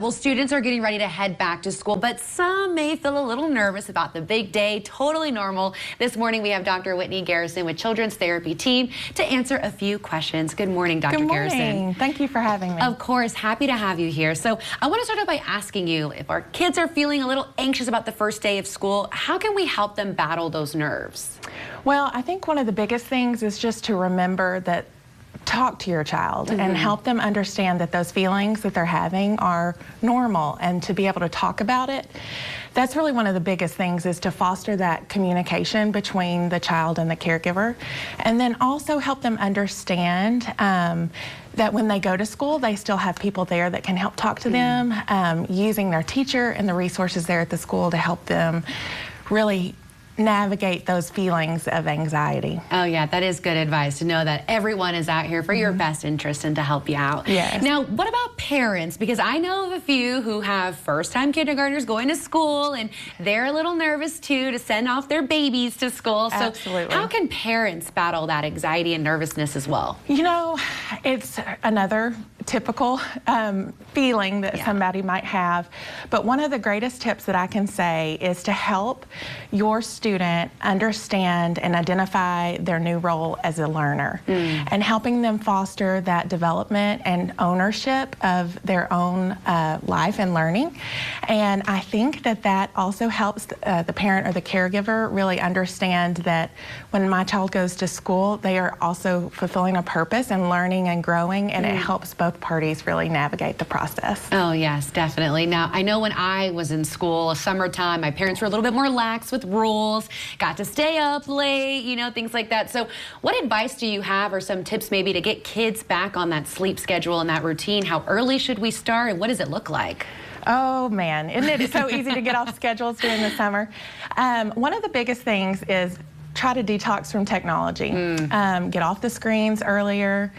Well, students are getting ready to head back to school, but some may feel a little nervous about the big day. Totally normal. This morning, we have Dr. Whitney Garrison with Children's Therapy Team to answer a few questions. Good morning, Dr. Garrison. Good morning. Thank you for having me. Of course. Happy to have you here. So I want to start out by asking you, if our kids are feeling a little anxious about the first day of school, how can we help them battle those nerves? Well, I think one of the biggest things is just to remember that talk to your child and help them understand that those feelings that they're having are normal, and to be able to talk about it. That's really one of the biggest things, is to foster that communication between the child and the caregiver, and then also help them understand that when they go to school, they still have people there that can help talk to them, using their teacher and the resources there at the school to help them really navigate those feelings of anxiety. Oh yeah, that is good advice, to know that everyone is out here for your best interest and to help you out. Yes. Now, what about parents? Because I know of a few who have first-time kindergartners going to school, and they're a little nervous too to send off their babies to school. So Absolutely. How can parents battle that anxiety and nervousness as well? You know, it's another typical feeling that somebody might have, but one of the greatest tips that I can say is to help your student understand and identify their new role as a learner, and helping them foster that development and ownership of their own life and learning. And I think that that also helps the parent or the caregiver really understand that when my child goes to school, they are also fulfilling a purpose and learning and growing, and it helps both parties really navigate the process. Oh yes, definitely. Now, I know when I was in school, summertime, my parents were a little bit more lax with rules, got to stay up late, you know, things like that. So what advice do you have, or some tips maybe to get kids back on that sleep schedule and that routine? How early should we start, and what does it look like? Oh man, isn't it so easy to get off schedules during the summer? One of the biggest things is try to detox from technology. Get off the screens earlier,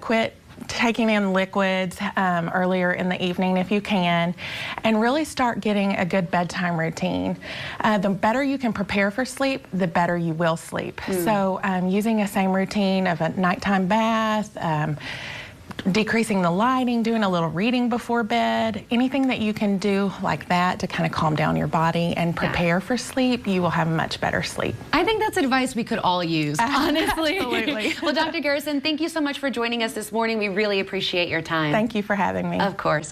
quit taking in liquids earlier in the evening if you can, and really start getting a good bedtime routine. The better you can prepare for sleep, the better you will sleep. So using a same routine of a nighttime bath, decreasing the lighting, doing a little reading before bed, anything that you can do like that to kind of calm down your body and prepare for sleep, you will have much better sleep. I think that's advice we could all use, honestly. Absolutely. Well, Dr. Garrison, thank you so much for joining us this morning. We really appreciate your time. Thank you for having me. Of course.